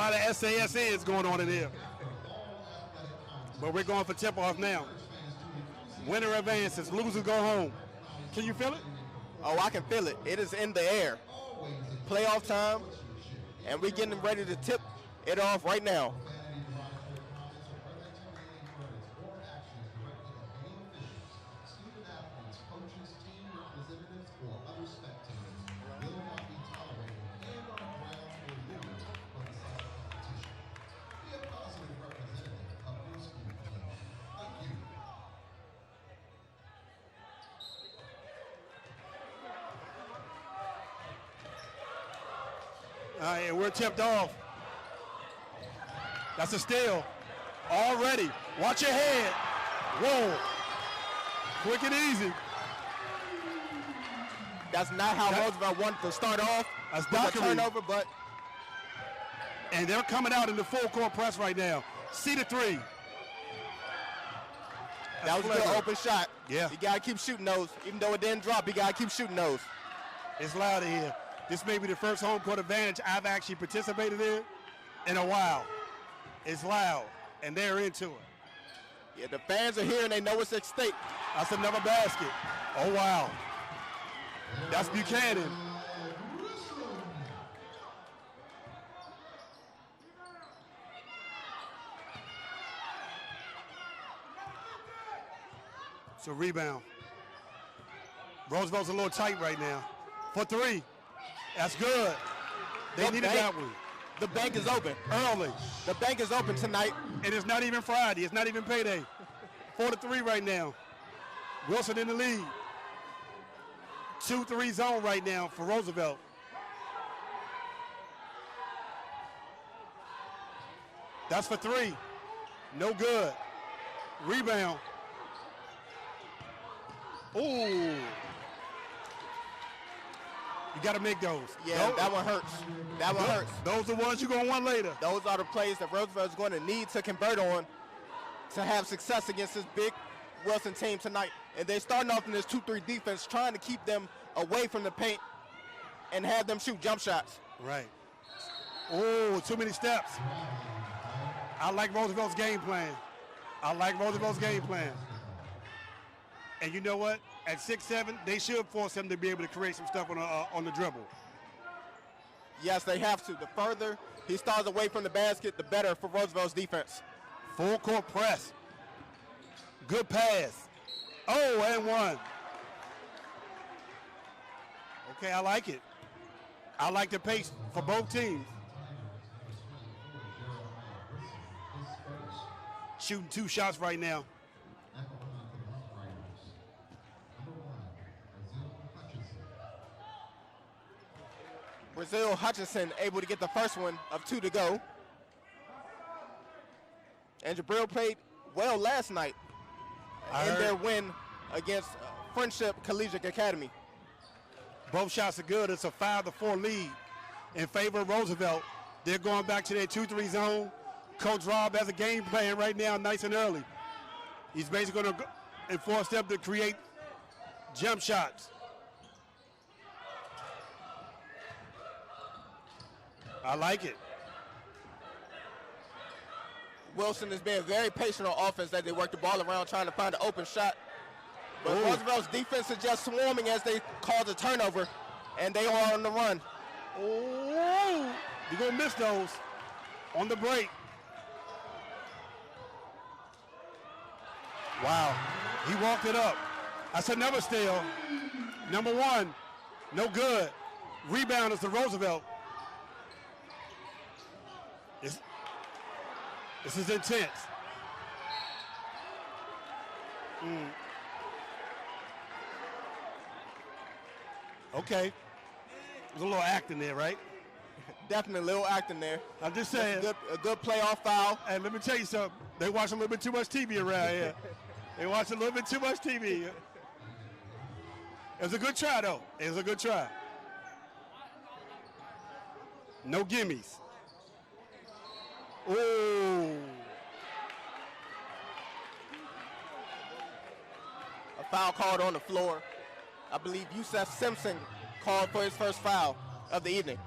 lot of SASNs going on in here. But we're going for tip-off now. Winner advances, loser go home. Can you feel it? Oh, I can feel it. It is in the air. Playoff time, and we're getting ready to tip it off right now. All right, and we're tipped off. That's a steal. Already. Watch your head. Whoa. Quick and easy. That's not how Roosevelt wanted to start off. That's with a turnover, but. And they're coming out in the full court press right now. See the three. That was a good open shot. Yeah. You got to keep shooting those. Even though it didn't drop, you got to keep shooting those. It's loud in here. This may be the first home court advantage I've actually participated in a while. It's loud, and they're into it. Yeah, the fans are here, and they know what's at stake. That's another basket. Oh, wow. That's Buchanan. It's a rebound. Roosevelt's a little tight right now. For three. That's good. They needed that one. The bank is open. Early. The bank is open tonight. And it's not even Friday. It's not even payday. 4-3 right now. Wilson in the lead. 2-3 zone right now for Roosevelt. That's for three. No good. Rebound. Ooh. You got to make those. Yeah, that one hurts. That one hurts. Those are the ones you're going to want later. Those are the plays that Roosevelt's going to need to convert on to have success against this big Wilson team tonight. And they're starting off in this 2-3 defense, trying to keep them away from the paint and have them shoot jump shots. Right. Oh, too many steps. I like Roosevelt's game plan. And you know what? At 6'7", they should force him to be able to create some stuff on the dribble. Yes, they have to. The further he starts away from the basket, the better for Roosevelt's defense. Full court press. Good pass. Oh, and one. Okay, I like it. I like the pace for both teams. Shooting 2 shots right now. Brazil Hutchinson able to get the first one of 2 to go. And Jabril played well last night in their win against Friendship Collegiate Academy. Both shots are good. It's a 5-4 lead in favor of Roosevelt. They're going back to their 2-3 zone. Coach Rob has a game plan right now, nice and early. He's basically going to enforce them to create jump shots. I like it. Wilson is being very patient on offense as they work the ball around trying to find an open shot. But Roosevelt's defense is just swarming as they cause a turnover, and they are on the run. Oh, you're going to miss those on the break. Wow, he walked it up. That's another steal. Number one, no good. Rebound is to Roosevelt. This is intense. Okay. There's a little acting there, right? Definitely a little acting there. I'm just saying. A good playoff foul. And let me tell you something. They watch a little bit too much TV around here. They watch a little bit too much TV. It was a good try, though. It was a good try. No gimmies. Ooh. A foul called on the floor. I believe Yusef Simpson called for his first foul of the evening.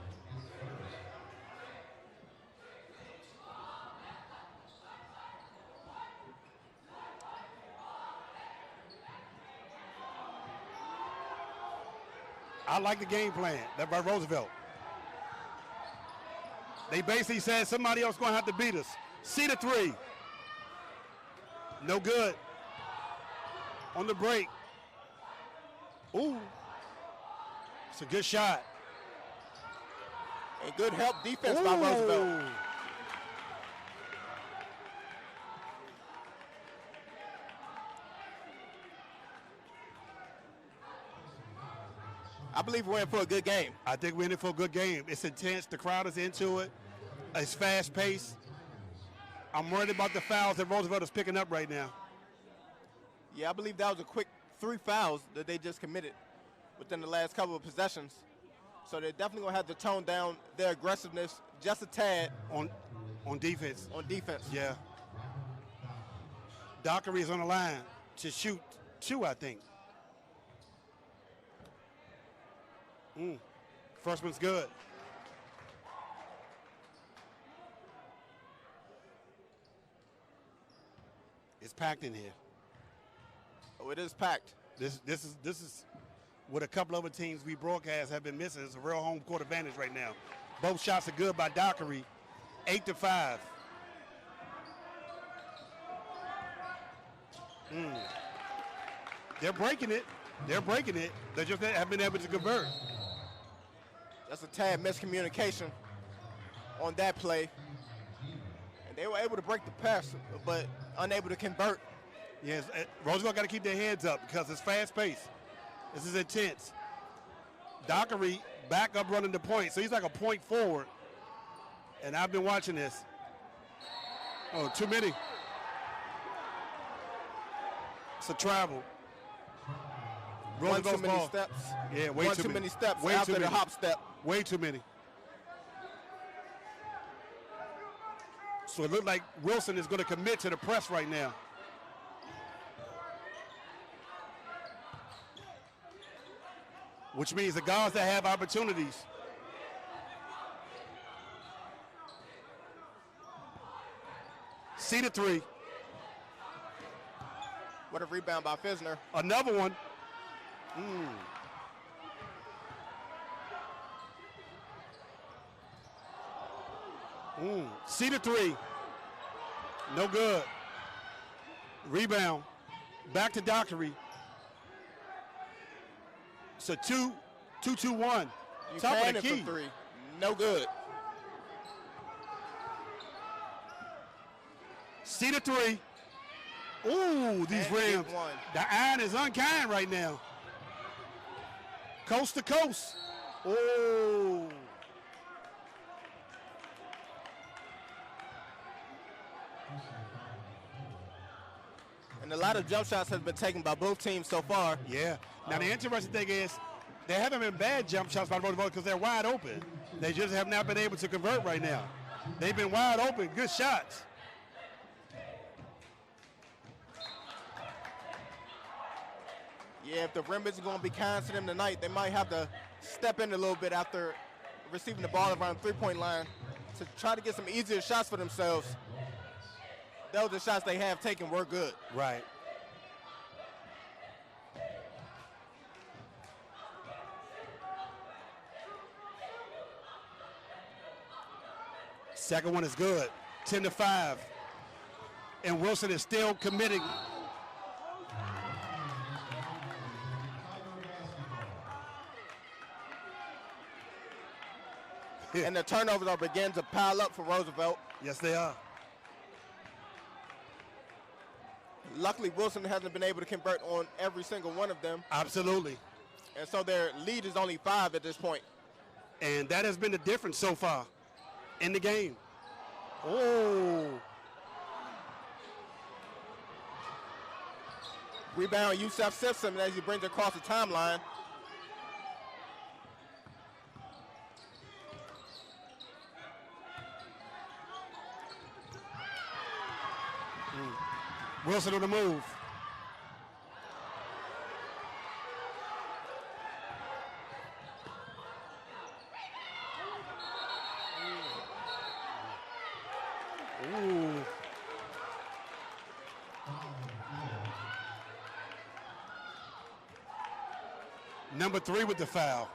I like the game plan that by Roosevelt. They basically said somebody else going to have to beat us. See the three. No good. On the break. Ooh. It's a good shot. And good help defense by Roosevelt. I believe we're in for a good game. I think we're in for a good game. It's intense. The crowd is into it. It's fast-paced. I'm worried about the fouls that Roosevelt is picking up right now. Yeah, I believe that was a quick 3 fouls that they just committed within the last couple of possessions. So they're definitely going to have to tone down their aggressiveness just a tad. On defense. On defense. Yeah. Dockery is on the line to shoot 2, I think. First one's good. It's packed in here. Oh, it is packed. This is what a couple other teams we broadcast have been missing. It's a real home court advantage right now. Both shots are good by Dockery. 8-5. They're breaking it. They're breaking it. They just haven't been able to convert. That's a tad miscommunication on that play. And they were able to break the pass, but unable to convert. Yes, Roosevelt got to keep their heads up because it's fast-paced. This is intense. Dockery back up running the point, so he's like a point forward. And I've been watching this. Oh, too many. It's a travel. One too many steps. Yeah, way too many steps way after too the many. hop step. Way too many. So it looked like Wilson is going to commit to the press right now. Which means the guys that have opportunities. See the three. What a rebound by Fisner. Another one. See the three. No good. Rebound. Back to Dockery. So 2-2-1. Top of the key. For 3. No good. See the three. Ooh, these And rims. get one. The iron is unkind right now. Coast to coast. Oh. And a lot of jump shots have been taken by both teams so far. Yeah. Now, the interesting thing is they haven't been bad jump shots by Roosevelt because they're wide open. They just have not been able to convert right now. They've been wide open. Good shots. Yeah, if the rim isn't going to be kind to them tonight, they might have to step in a little bit after receiving the ball around the 3-point line to try to get some easier shots for themselves. Those the shots they have taken were good. Right. Second one is good. 10-5. And Wilson is still committing. And the turnovers are beginning to pile up for Roosevelt. Yes, they are. Luckily, Wilson hasn't been able to convert on every single one of them. Absolutely. And so their lead is only 5 at this point. And that has been the difference so far in the game. Oh. Rebound, Yusef Simpson as he brings it across the timeline. Wilson on the move. Ooh. Number 3 with the foul.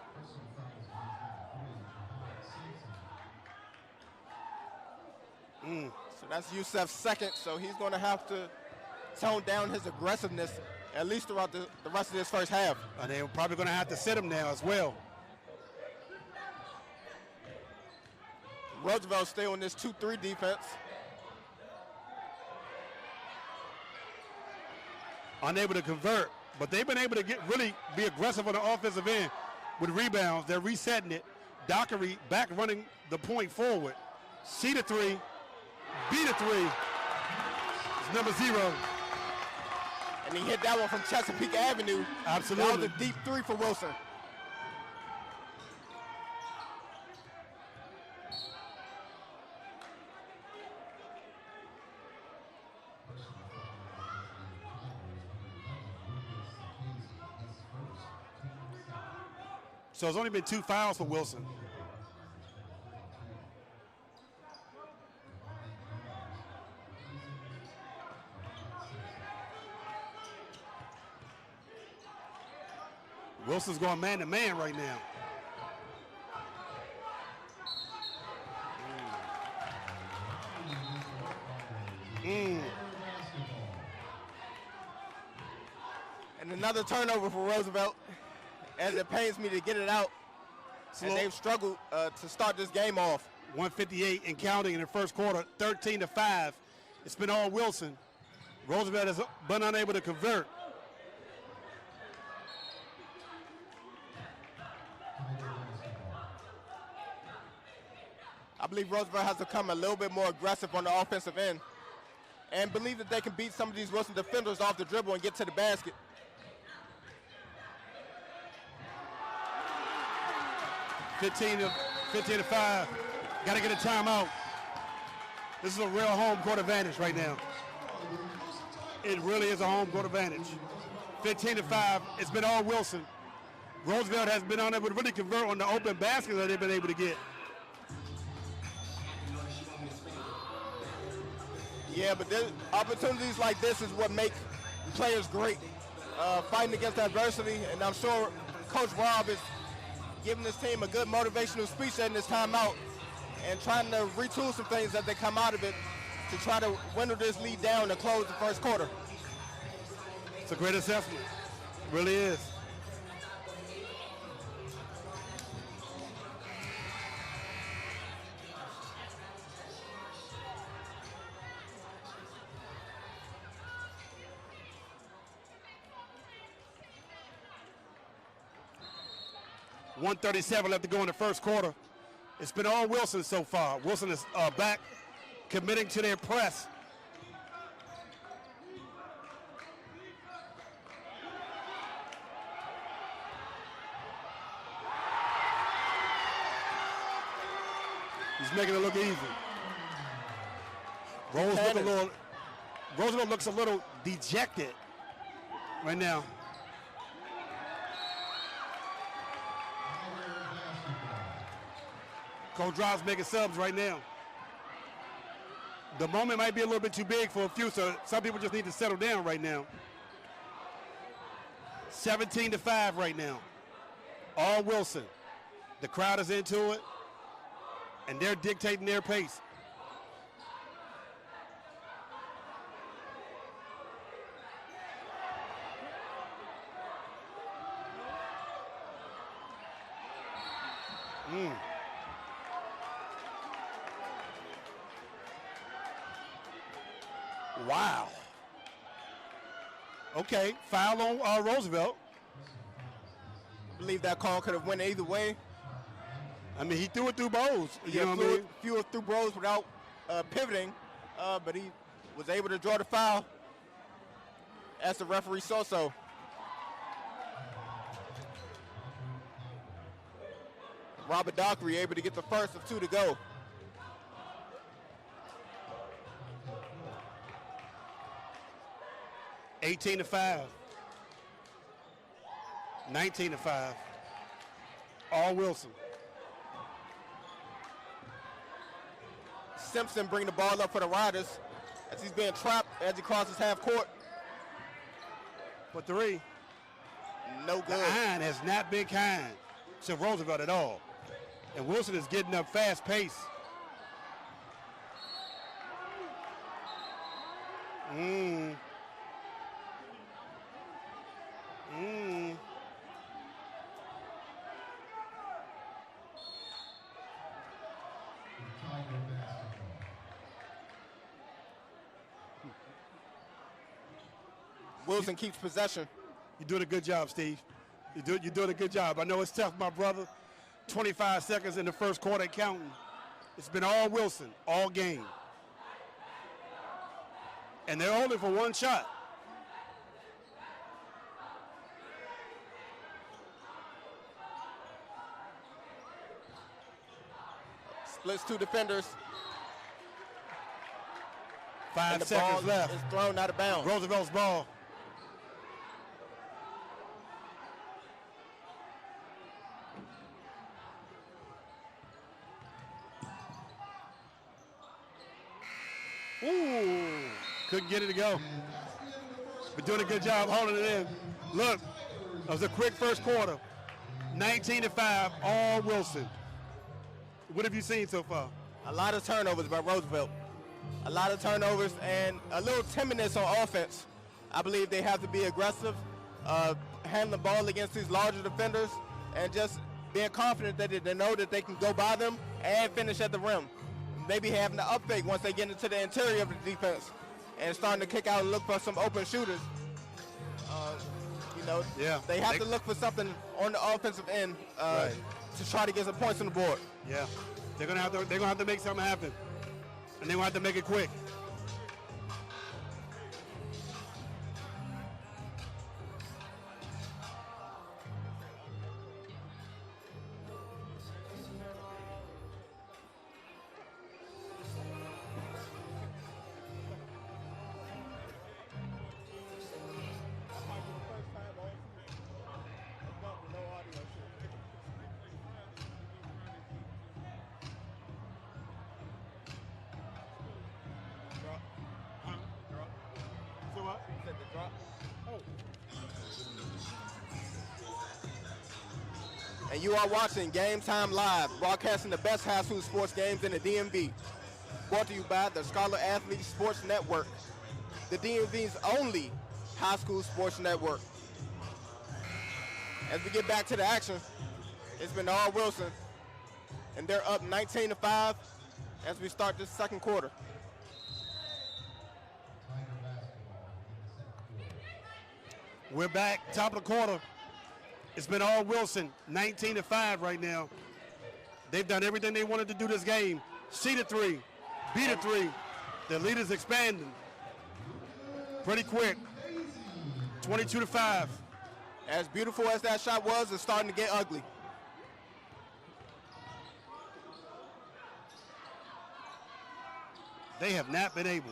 So that's Yusef's second, so he's going to have to tone down his aggressiveness at least throughout the rest of this first half. And they're probably going to have to sit him now as well. Roosevelt still in this 2-3 defense. Unable to convert, but they've been able to really be aggressive on the offensive end with rebounds. They're resetting it. Dockery back running the point forward. C to 3, B to 3. It's number 0. And he hit that one from Chesapeake Avenue. Absolutely. That was a deep 3 for Wilson. So it's only been 2 fouls for Wilson. Wilson's going man-to-man right now. And another turnover for Roosevelt, as it pains me to get it out. And they've struggled to start this game off. 158 and counting in the first quarter, 13-5. It's been all Wilson. Roosevelt has been unable to convert. I believe Roosevelt has to come a little bit more aggressive on the offensive end and believe that they can beat some of these Wilson defenders off the dribble and get to the basket. Fifteen to 5. Got to get a timeout. This is a real home court advantage right now. It really is a home court advantage. 15-5. It's been all Wilson. Roosevelt has been unable to really convert on the open baskets that they've been able to get. Yeah, but opportunities like this is what make players great. Fighting against adversity, and I'm sure Coach Rob is giving this team a good motivational speech in this timeout and trying to retool some things as they come out of it to try to winnow this lead down and close the first quarter. It's a great assessment. It really is. .137 left to go in the first quarter. It's been all Wilson so far. Wilson is back, committing to their press. He's making it look easy. Roosevelt looks a little dejected right now. Coach Rob's making subs right now. The moment might be a little bit too big for a few, so some people just need to settle down right now. 17-5 right now. All Wilson. The crowd is into it, and they're dictating their pace. Wow. Okay, foul on Roosevelt. I believe that call could have went either way. I mean, he threw it through Bowes. You know what I mean? Threw it through Bowes without pivoting, but he was able to draw the foul as the referee saw so. Robert Dockery able to get the first of 2 to go. $18-5. 19-5. All Wilson. Simpson bring the ball up for the Riders as he's being trapped as he crosses half court. For 3. No good. The iron has not been kind to Roosevelt at all. And Wilson is getting up fast pace. Mm. Wilson keeps possession. You're doing a good job, Steve. You're doing a good job. I know it's tough, my brother. 25 seconds in the first quarter counting. It's been all Wilson, all game. And they're only for one shot. Splits two defenders. 5 seconds left. Is thrown out of bounds. Roosevelt's ball. Ooh, couldn't get it to go. But doing a good job holding it in. Look, that was a quick first quarter. 19-5, all Wilson. What have you seen so far? A lot of turnovers by Roosevelt. A lot of turnovers and a little timidness on offense. I believe they have to be aggressive, handle the ball against these larger defenders, and just being confident that they know that they can go by them and finish at the rim. Maybe having the up fake once they get into the interior of the defense and starting to kick out and look for some open shooters. They have to look for something on the offensive end to try to get some points on the board. Yeah, they're gonna have to make something happen, and they're gonna have to make it quick. And you are watching Game Time Live, broadcasting the best high school sports games in the DMV. Brought to you by the Scholar Athlete Sports Network, the DMV's only high school sports network. As we get back to the action, it's been all Wilson, and they're up 19-5 as we start this second quarter. We're back, top of the quarter. It's been all Wilson, 19-5 right now. They've done everything they wanted to do this game. See the three, beat the three. The lead is expanding pretty quick, 22-5. As beautiful as that shot was, it's starting to get ugly. They have not been able.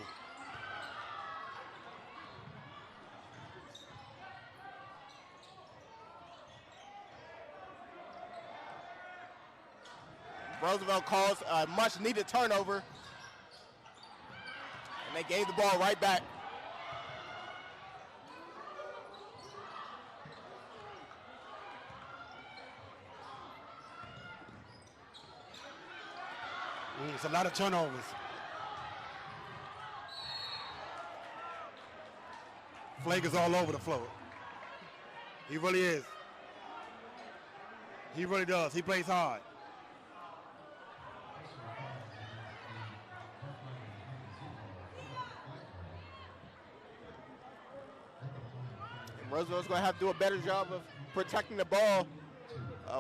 Roosevelt calls a much-needed turnover, and they gave the ball right back. It's a lot of turnovers. Flake is all over the floor. He really is. He really does. He plays hard. Roosevelt's going to have to do a better job of protecting the ball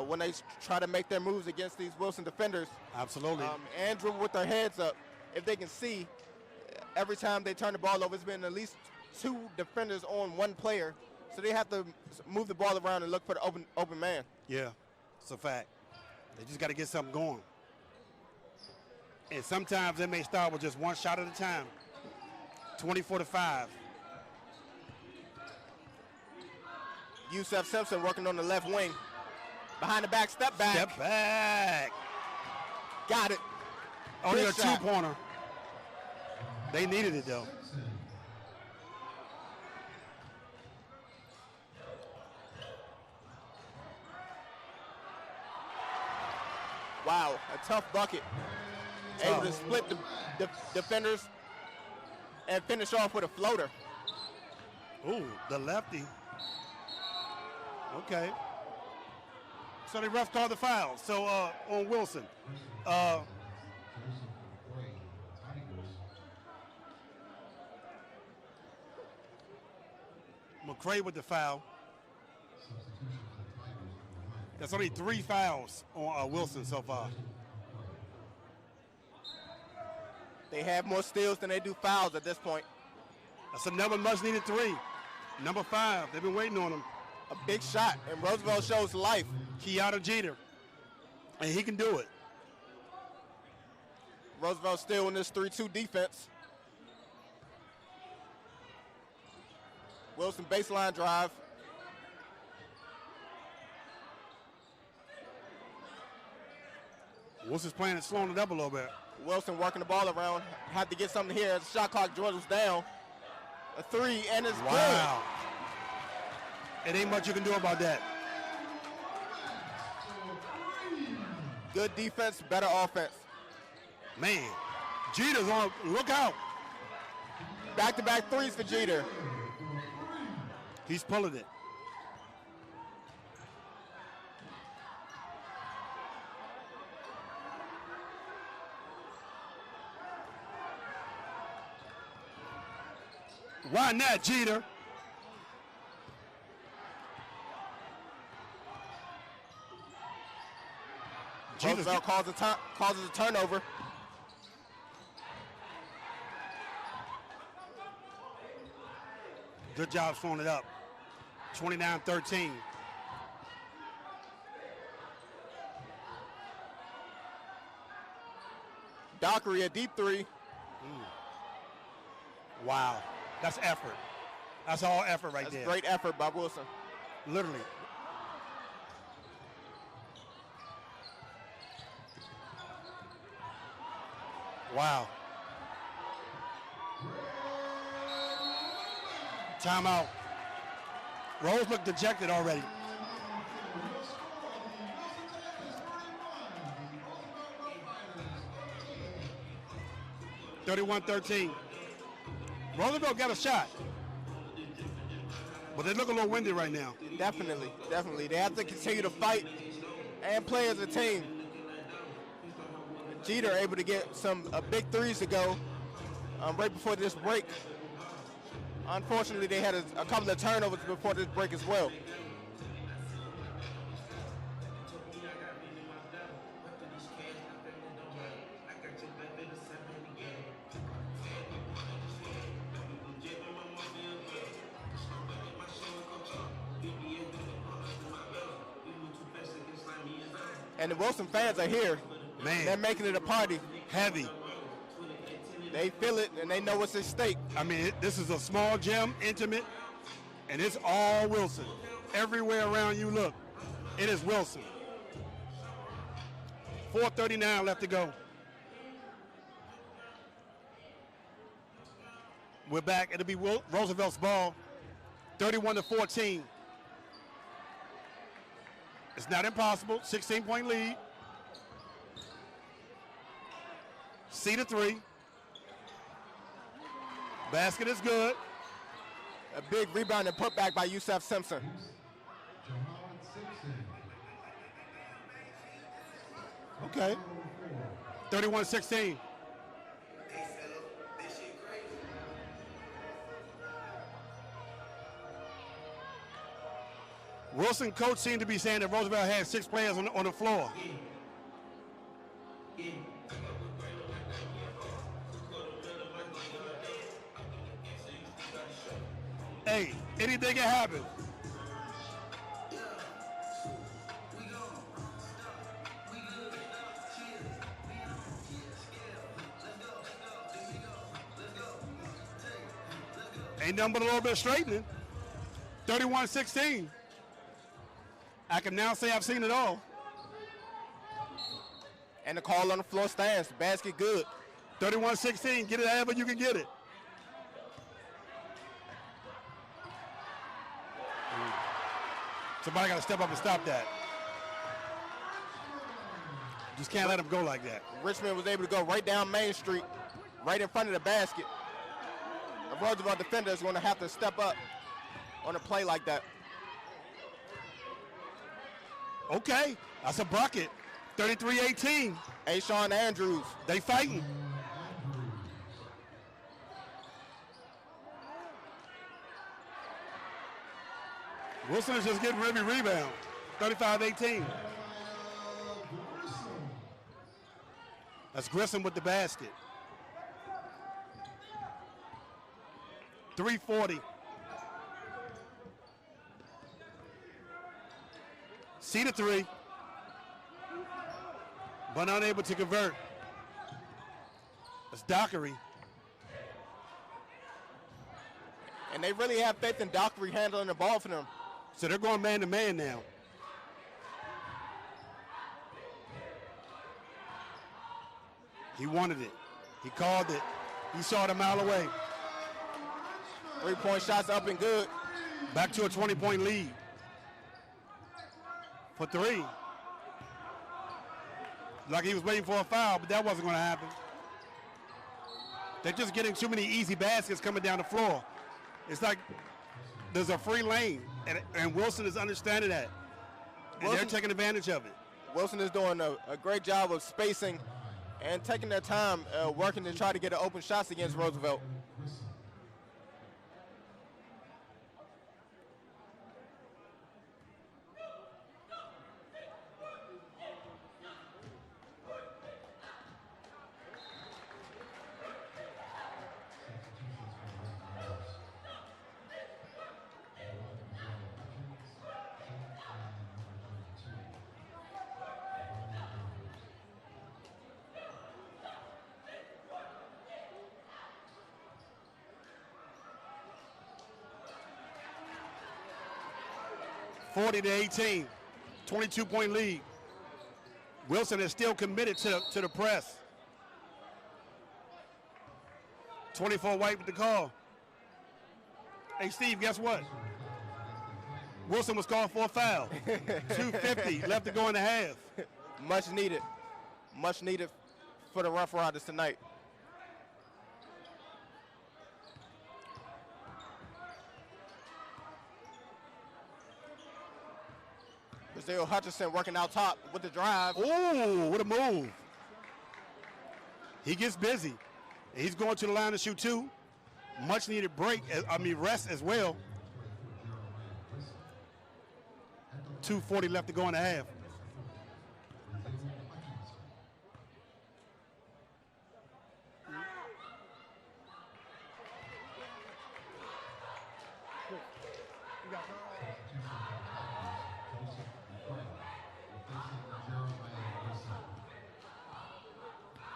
when they try to make their moves against these Wilson defenders. Absolutely. And dribble with their heads up. If they can see, every time they turn the ball over, it's been at least two defenders on one player. So they have to move the ball around and look for the open man. Yeah, it's a fact. They just got to get something going. And sometimes they may start with just one shot at a time. 24-5. Yusef Simpson working on the left wing. Behind the back, step back. Step back. Got it. Only a two-pointer. They needed it, though. Wow, a tough bucket. Able to split the defenders and finish off with a floater. Ooh, the lefty. Okay. So the ref called the foul. So on Wilson. McCray with the foul. That's only 3 fouls on Wilson so far. They have more steals than they do fouls at this point. That's another much-needed 3. Number 5, they've been waiting on him. A big shot, and Roosevelt shows life. Keanu Jeter, and he can do it. Roosevelt still in this 3-2 defense. Wilson baseline drive. Wilson's playing it, slowing it up a little bit. Wilson working the ball around. Had to get something here as the shot clock dwindles down. A 3, and it's wow. It ain't much you can do about that. Good defense, better offense. Man, Jeter's on, look out. Back-to-back 3s for Jeter. He's pulling it. Why not, Jeter? Roosevelt causes a turnover. Good job throwing it up. 29-13. Dockery, a deep 3. Wow, that's effort. That's all effort right there. That's great effort by Wilson. Literally. Wow. Timeout. Rose looked dejected already. (31-13). Roosevelt got a shot, but they look a little windy right now. Definitely. They have to continue to fight and play as a team. Jeter able to get some big 3s to go right before this break. Unfortunately, they had a couple of turnovers before this break as well. And the Wilson fans are here. Man. They're making it a party. Heavy. They feel it, and they know what's at stake. I mean, this is a small gym, intimate, and it's all Wilson. Everywhere around you look, it is Wilson. 4:39 left to go. We're back. It'll be Roosevelt's ball, 31-14. It's not impossible. 16-point lead. C to 3. Basket is good. A big rebound and putback by Yusef Simpson. Okay. 31-16. Wilson coach seemed to be saying that Roosevelt had 6 players on the floor. Hey, anything can happen. Ain't nothing but a little bit of straightening. 31-16. I can now say I've seen it all. And the call on the floor stands. Basket good. 31-16. Get it however you can get it. Somebody got to step up and stop that. Just can't let him go like that. Richmond was able to go right down Main Street, right in front of the basket. Roosevelt defender is going to have to step up on a play like that. Okay, that's a bucket. 33-18. Ashawn Andrews. They fighting. Wilson is just getting every rebound. 35-18. That's Grissom with the basket. 3:40. See the three, but unable to convert. That's Dockery. And they really have faith in Dockery handling the ball for them. So they're going man-to-man now. He wanted it. He called it. He saw it a mile away. 3-point shots up and good. Back to a 20-point lead. For three. Like he was waiting for a foul, but that wasn't going to happen. They're just getting too many easy baskets coming down the floor. It's like there's a free lane, and Wilson is understanding that. And they're taking advantage of it. Wilson is doing a great job of spacing and taking their time working to try to get open shots against Roosevelt. To 18, 22-point lead. Wilson is still committed to the press. 24 white with the call. Hey, Steve, guess what? Wilson was called for a foul. 2:50 left to go in the half. Much needed. Much needed for the Rough Riders tonight. Brazil Hutchinson working out top with the drive. Ooh, what a move. He gets busy. He's going to the line to shoot two. Much needed rest as well. 2:40 left to go in the half.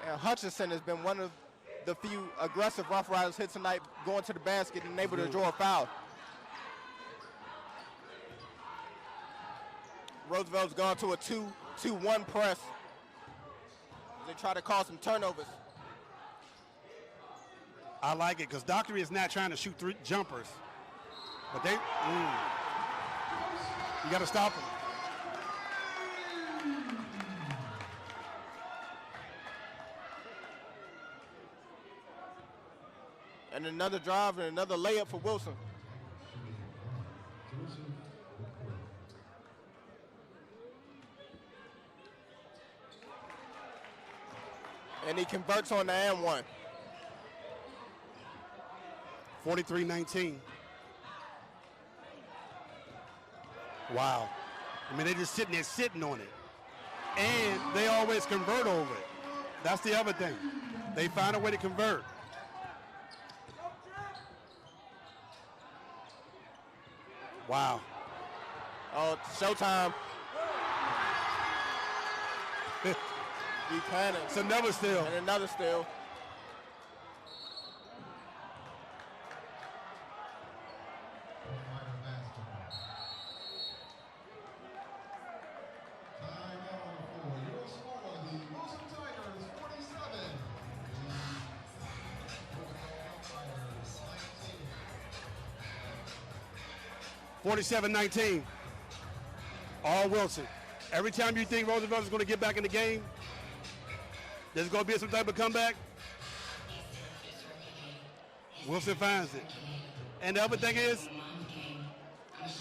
And Hutchinson has been one of the few aggressive Rough Riders hit tonight, going to the basket and able to draw a foul. Roosevelt's gone to a 2-2-1 press. They try to cause some turnovers. I like it because Dockery is not trying to shoot three jumpers. But you got to stop him. And another drive and another layup for Wilson. And he converts on the and one. 43-19. Wow. I mean, they're just sitting on it. And they always convert over it. That's the other thing. They find a way to convert. Wow. Oh, showtime. Buchanan. It's another steal. And another steal. $47-19. All Wilson. Every time you think Roosevelt is going to get back in the game, there's going to be some type of comeback. Wilson finds it. And the other thing is,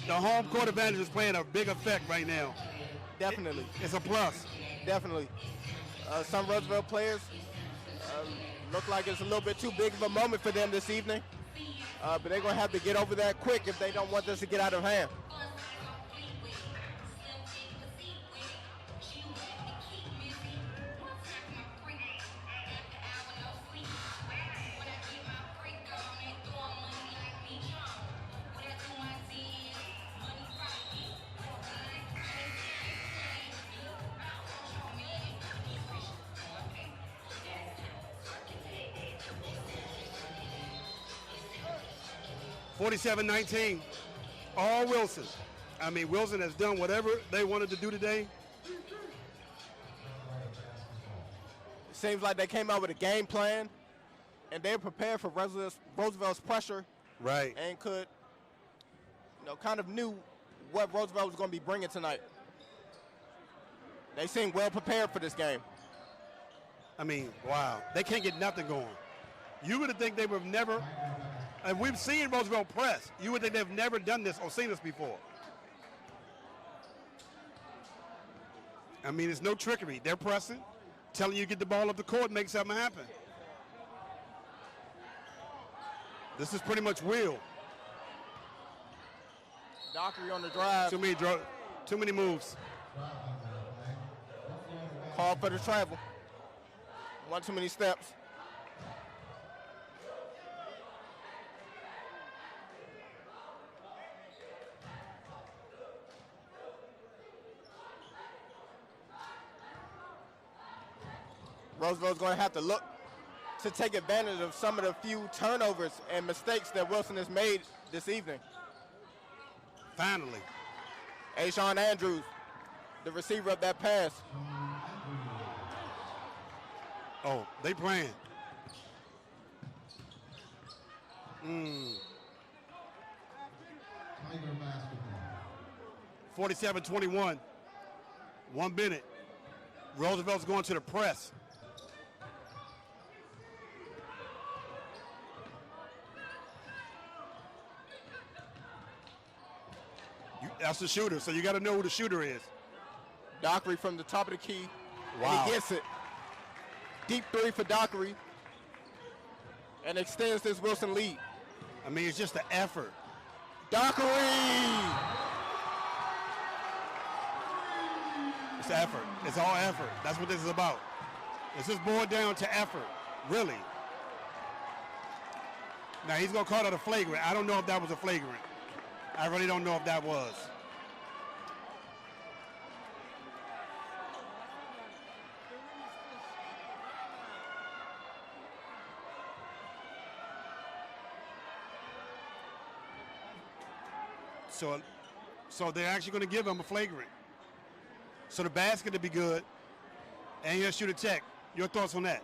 the home court advantage is playing a big effect right now. Definitely. It's a plus. Definitely. Some Roosevelt players look like it's a little bit too big of a moment for them this evening. But they're going to have to get over that quick if they don't want this to get out of hand. (47-19), all Wilson. I mean, Wilson has done whatever they wanted to do today. It seems like they came out with a game plan, and they're prepared for Roosevelt's pressure. Right. And could, kind of knew what Roosevelt was going to be bringing tonight. They seem well prepared for this game. I mean, wow. They can't get nothing going. You would think they would have never, and we've seen Roosevelt press, you would think they've never done this or seen this before. I mean, it's no trickery. They're pressing, telling you to get the ball up the court and make something happen. This is pretty much will. Dockery on the drive. Too many moves. Call for the travel. One too many steps. Roosevelt's going to have to look to take advantage of some of the few turnovers and mistakes that Wilson has made this evening. Finally. Ashawn Andrews, the receiver of that pass. Oh, they playing. 47-21. 1 minute. Roosevelt's going to the press. That's the shooter, so you got to know who the shooter is. Dockery from the top of the key. Wow. And he gets it. Deep three for Dockery. And extends this Wilson lead. I mean, it's just the effort. Dockery! It's effort. It's all effort. That's what this is about. This is boiled down to effort, really. Now, he's going to call it a flagrant. I don't know if that was a flagrant. I really don't know if that was. So they're actually going to give him a flagrant. So the basket will be good, and he'll shoot a check. Your thoughts on that?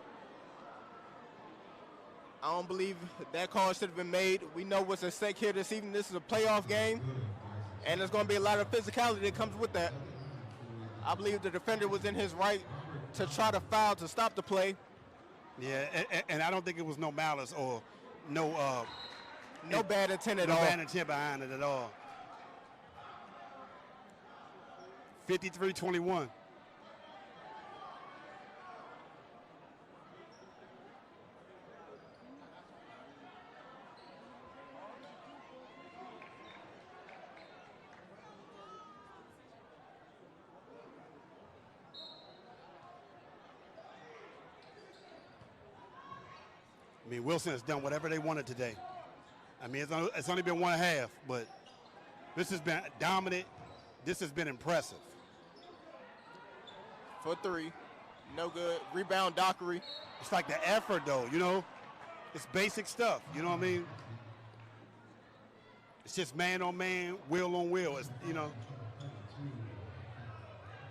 I don't believe that call should have been made. We know what's at stake here this evening. This is a playoff game, and there's going to be a lot of physicality that comes with that. I believe the defender was in his right to try to foul to stop the play. Yeah, and I don't think it was no malice or no bad intent at all. No bad intent behind it at all. 53-21. I mean, Wilson has done whatever they wanted today. I mean, it's only been one half, but this has been dominant. This has been impressive. For three. No good. Rebound, Dockery. It's like the effort, though, It's basic stuff, you know what I mean? It's just man on man, wheel on wheel. It's,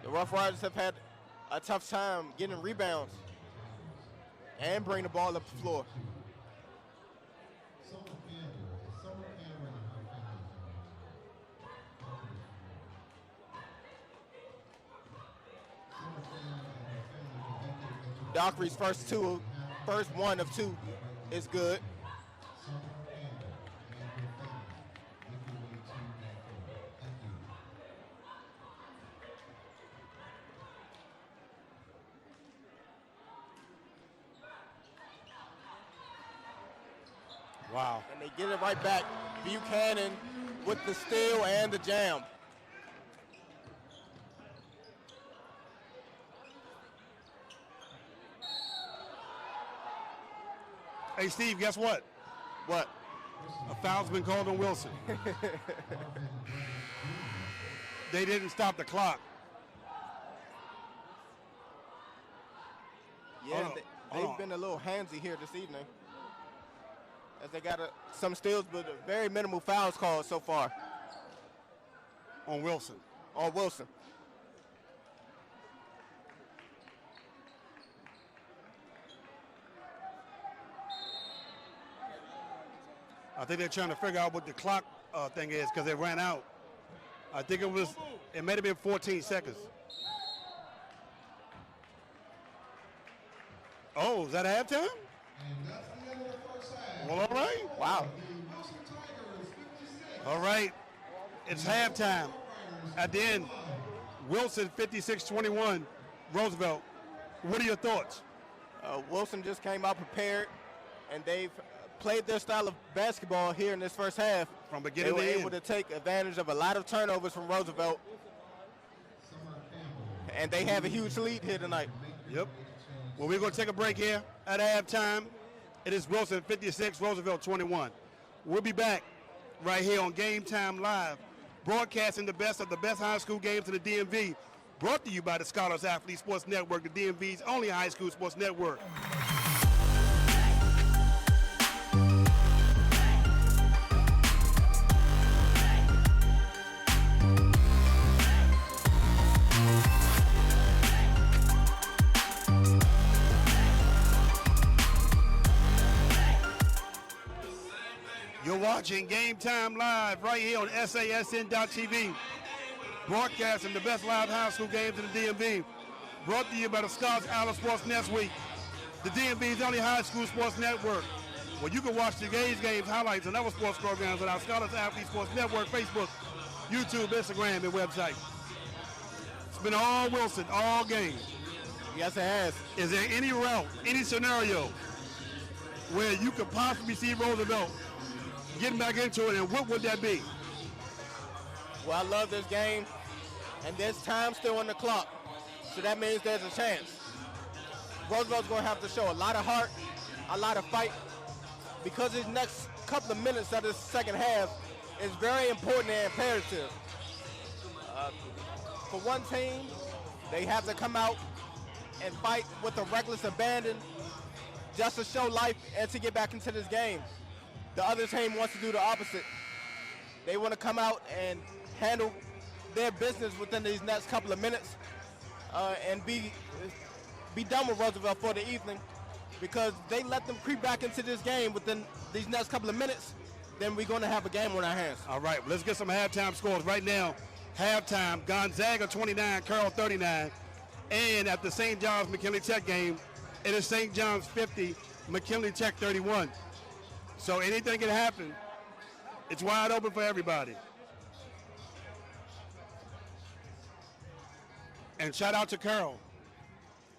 The Rough Riders have had a tough time getting rebounds and bringing the ball up the floor. Dockery's first one of two is good. Wow. And they get it right back. Buchanan with the steal and the jam. Hey, Steve, guess what? What? A foul's been called on Wilson. They didn't stop the clock. Yeah, Hold they've on. been a little handsy here this evening. As they got some steals, but very minimal fouls called so far On Wilson. on Wilson. I think they're trying to figure out what the clock thing is because it ran out. I think it might have been 14 seconds. Oh, is that halftime? Well, all right. Wow. All right. It's halftime. At the end, Wilson 56-21, Roosevelt. What are your thoughts? Wilson just came out prepared, and they've played their style of basketball here in this first half. From They beginning were to able end. to take advantage of a lot of turnovers from Roosevelt, and they have a huge lead here tonight. Yep. Well, we're going to take a break here at halftime. It is Wilson 56, Roosevelt 21. We'll be back right here on Game Time Live, broadcasting the best of the best high school games in the DMV, brought to you by the Scholars Athlete Sports Network, the DMV's only high school sports network. You're watching Game Time Live right here on SASN.TV, broadcasting the best live high school games in the DMV, brought to you by the Scholars Athlete Sports Network, the DMV's only high school sports network, where you can watch today's games, highlights, and other sports programs on our Scholars Athlete Sports Network, Facebook, YouTube, Instagram, and website. It's been all Wilson, all game. Yes, it has. Is there any route, any scenario where you could possibly see Roosevelt getting back into it, and what would that be? Well, I love this game, and there's time still on the clock, so that means there's a chance. Roosevelt's going to have to show a lot of heart, a lot of fight, because these next couple of minutes of this second half is very important and imperative. For one team, they have to come out and fight with a reckless abandon just to show life and to get back into this game. The other team wants to do the opposite. They want to come out and handle their business within these next couple of minutes and be done with Roosevelt for the evening, because they let them creep back into this game within these next couple of minutes, then we're going to have a game on our hands. All right, let's get some halftime scores right now. Halftime, Gonzaga 29, Carroll 39. And at the St. John's McKinley Tech game, it is St. John's 50, McKinley Tech 31. So anything can happen. It's wide open for everybody. And shout out to Carroll,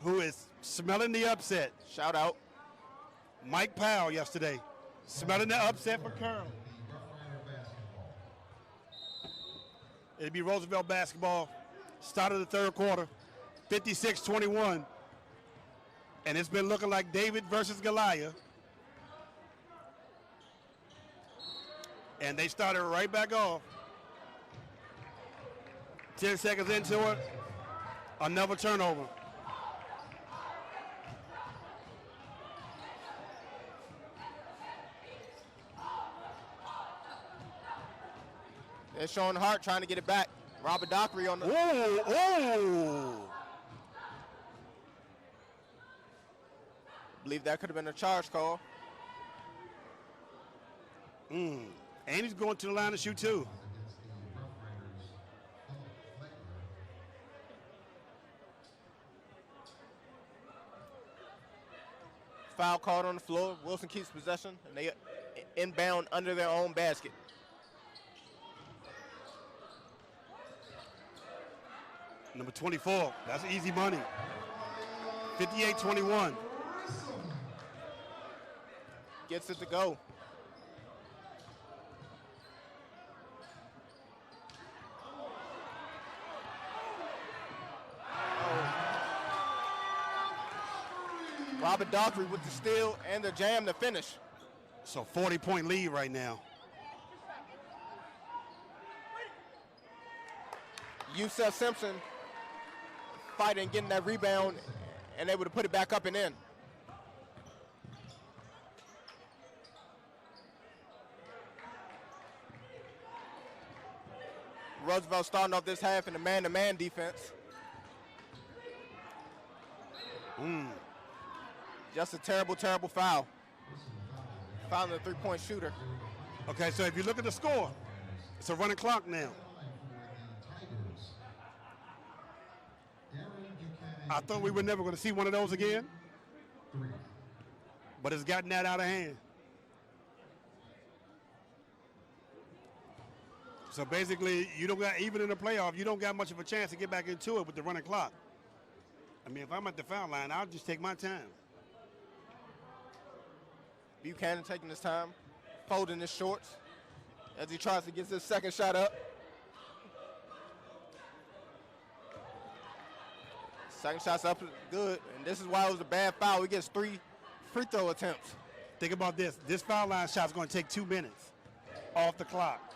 who is smelling the upset. Shout out. Mike Powell yesterday, smelling the upset for Carroll. It'll be Roosevelt basketball. Start of the third quarter, 56-21. And it's been looking like David versus Goliath. And they started right back off. 10 seconds into it, another turnover. They're showing heart, trying to get it back. Robert Dockery on the... Oh! believe that could have been a charge call. And he's going to the line to shoot too. Foul called on the floor. Wilson keeps possession, and they inbound under their own basket. Number 24, that's easy money. 58-21. Gets it to go. Robert Daughtry with the steal and the jam to finish. So 40-point lead right now. Yusef Simpson fighting, getting that rebound, and able to put it back up and in. Roosevelt starting off this half in the man-to-man defense. Just a terrible, terrible foul. Fouling the three-point shooter. Okay, so if you look at the score, it's a running clock now. I thought we were never going to see one of those again, but it's gotten that out of hand. So basically, you don't got, even in the playoff, you don't got much of a chance to get back into it with the running clock. I mean, if I'm at the foul line, I'll just take my time. Buchanan taking his time, folding his shorts as he tries to get his second shot up. Second shot's up, good, and this is why it was a bad foul. He gets 3 free throw attempts. Think about this. This foul line shot's going to take 2 minutes off the clock.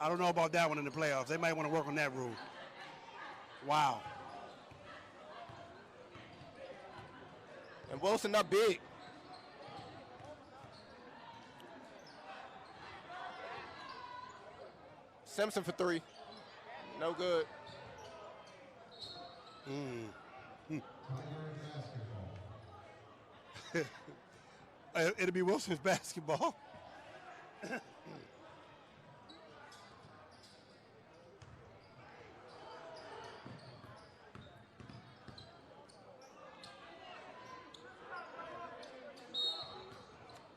I don't know about that one in the playoffs. They might want to work on that rule. Wow. And Wilson up big. Simpson for 3. No good. It'll be Wilson's basketball.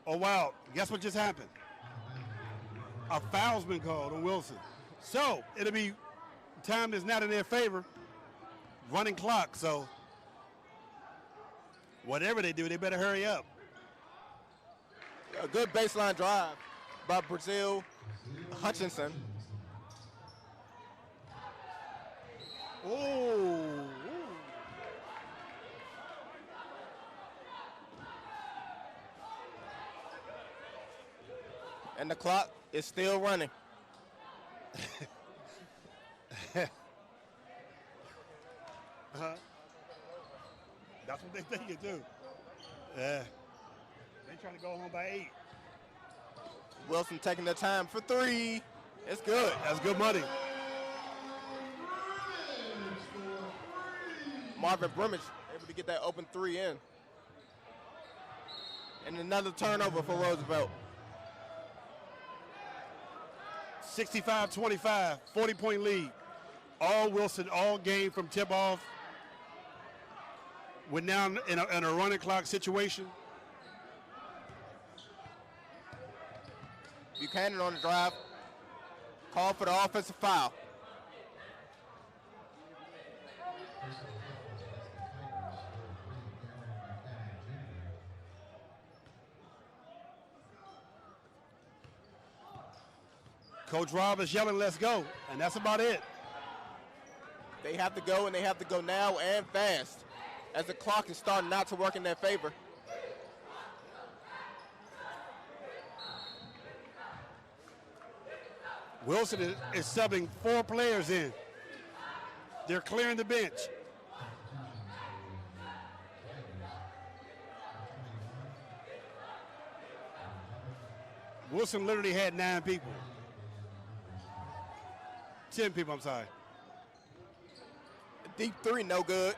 Oh, wow. Guess what just happened? A foul's been called on Wilson. So it'll be time is not in their favor. Running clock, so whatever they do, they better hurry up. A good baseline drive by Brazil Hutchinson. Oh. And the clock is still running. That's what they thinking too. They trying to go home by 8. Wilson taking the time for 3. It's good. That's good money. Marvin Brimage able to get that open 3 in. And another turnover for Roosevelt. 65-25, 40-point lead. All Wilson, all game from tip-off. We're now in a running clock situation. Buchanan on the drive. Call for the offensive foul. Coach Rob is yelling, let's go, and that's about it. They have to go, and they have to go now and fast, as the clock is starting not to work in their favor. Wilson is subbing 4 players in. They're clearing the bench. Wilson literally had 9 people. 10 people, I'm sorry. Deep 3, no good.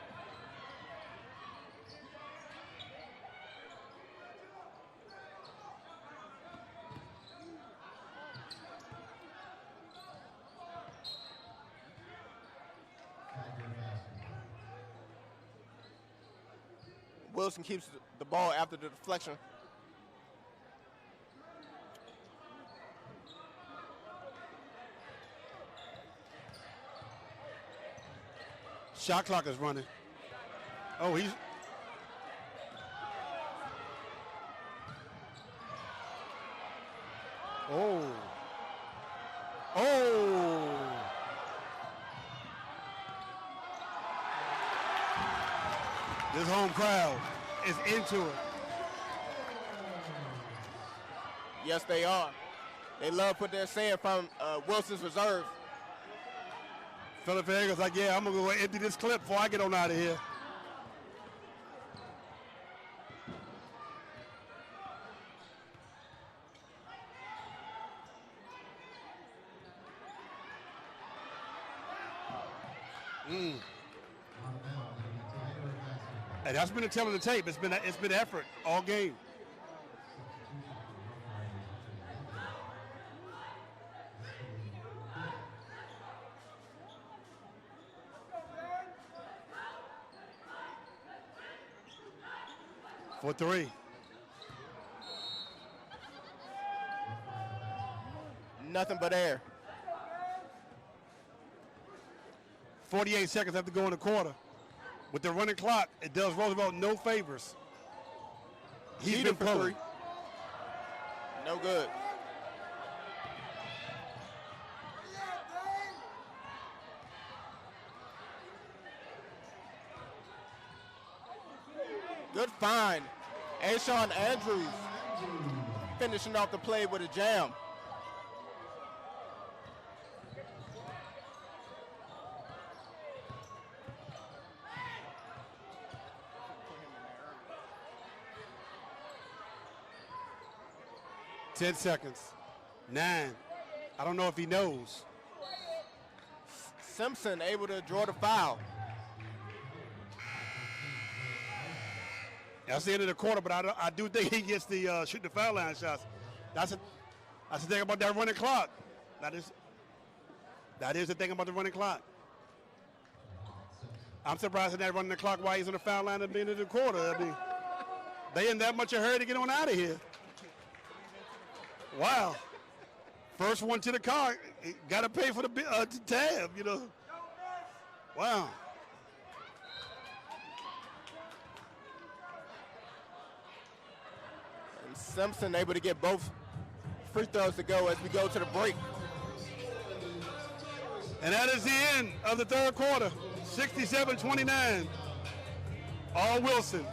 Wilson keeps the ball after the deflection. Shot clock is running. Oh, he's. Oh. Oh. This home crowd is into it. Yes, they are. They love what they're saying from Wilson's reserve. Philip Eggers like, yeah, I'm going to go empty this clip before I get on out of here. And that's been a tell of the tape. It's been effort all game. For three. Nothing but air. 48 seconds have to go in the quarter. With the running clock, it does Roosevelt no favors. He's been pulling. No good. Good find. Ashawn Andrews finishing off the play with a jam. Ten seconds. 9. I don't know if he knows. Simpson able to draw the foul. That's the end of the quarter, but I do think he gets the shoot the foul line shots. That's the thing about that running clock. That is the thing about the running clock. I'm surprised at that running the clock while he's on the foul line at the end of the quarter. I mean, they in that much a hurry to get on out of here. Wow. First one to the car, got to pay for the tab, you know. Wow. And Simpson able to get both free throws to go as we go to the break. And that is the end of the third quarter. 67-29. All Wilson.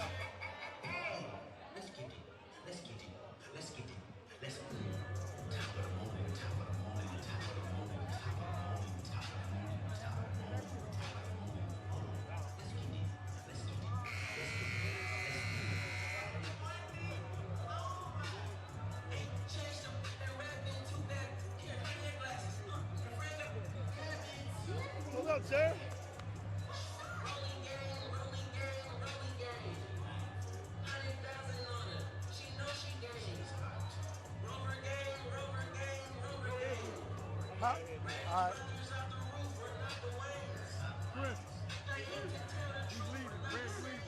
What's up, sir? All right. Chris, he's leaving. Red's leaving.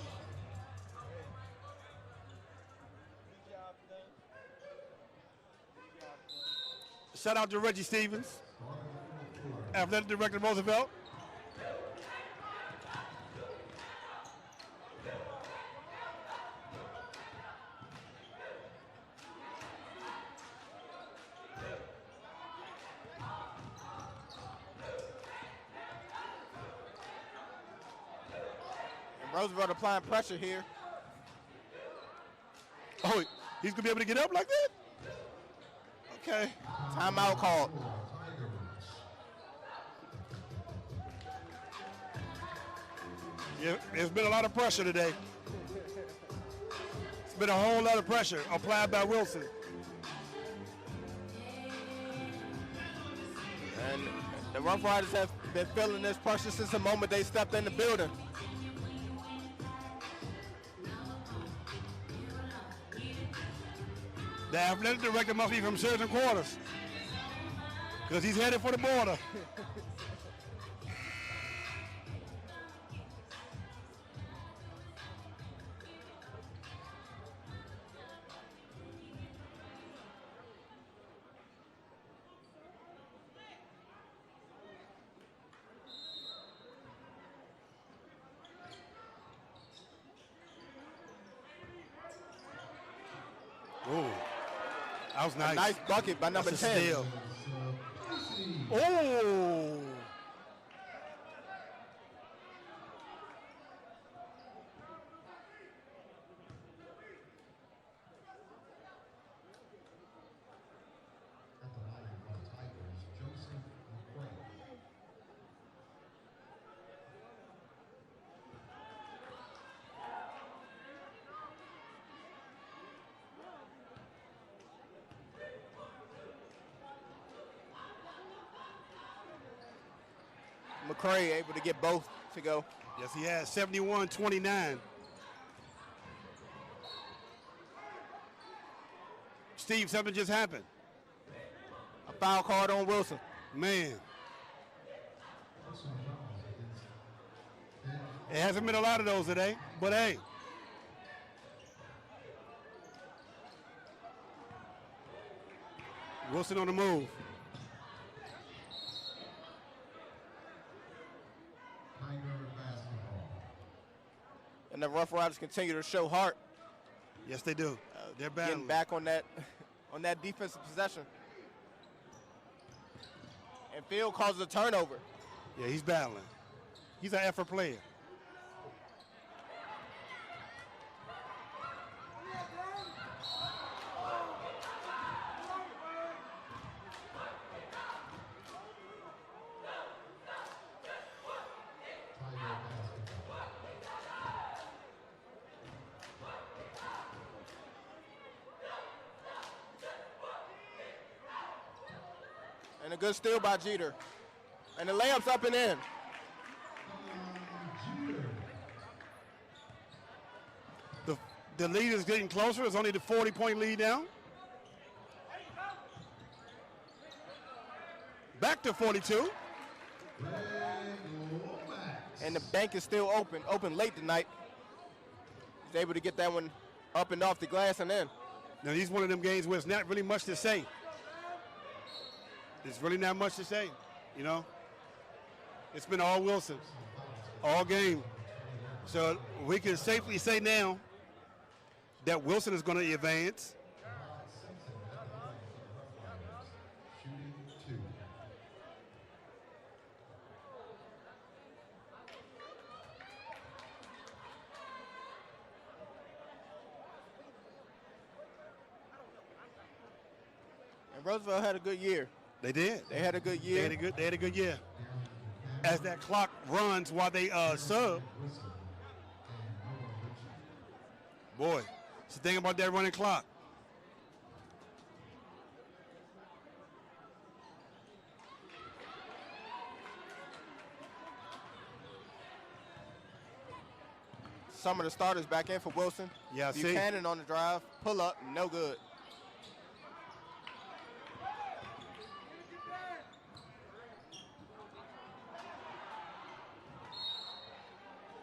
Shout out to Reggie Stevens, Athletic Director Roosevelt. Roosevelt applying pressure here. Oh, he's going to be able to get up like that? Okay. Timeout called. Yeah, there's been a lot of pressure today. It's been a whole lot of pressure applied by Wilson. And the Rough Riders have been feeling this pressure since the moment they stepped in the building. The athletic director must be from certain quarters because he's headed for the border. That was nice. A nice bucket by number 10. Steal. Oh! McCray able to get both to go. Yes, he has. 71-29. Steve, something just happened. A foul card on Wilson. Man. It hasn't been a lot of those today, but hey. Wilson on the move. And the Rough Riders continue to show heart. Yes, they do. They're getting back on that defensive possession. And Field causes a turnover. Yeah, he's battling. He's an effort player. And a good steal by Jeter. And the layup's up and in. The lead is getting closer. It's only the 40-point lead now. Back to 42. And the bank is still open late tonight. He's able to get that one up and off the glass and in. Now, these one of them games where it's not really much to say. There's really not much to say, you know. It's been all Wilson, all game. So we can safely say now that Wilson is going to advance. And Roosevelt had a good year. They did. They had a good year. They had a good year. As that clock runs while they sub. Boy, it's the thing about that running clock. Some of the starters back in for Wilson. Yeah, see. Buchanan on the drive, pull up, no good.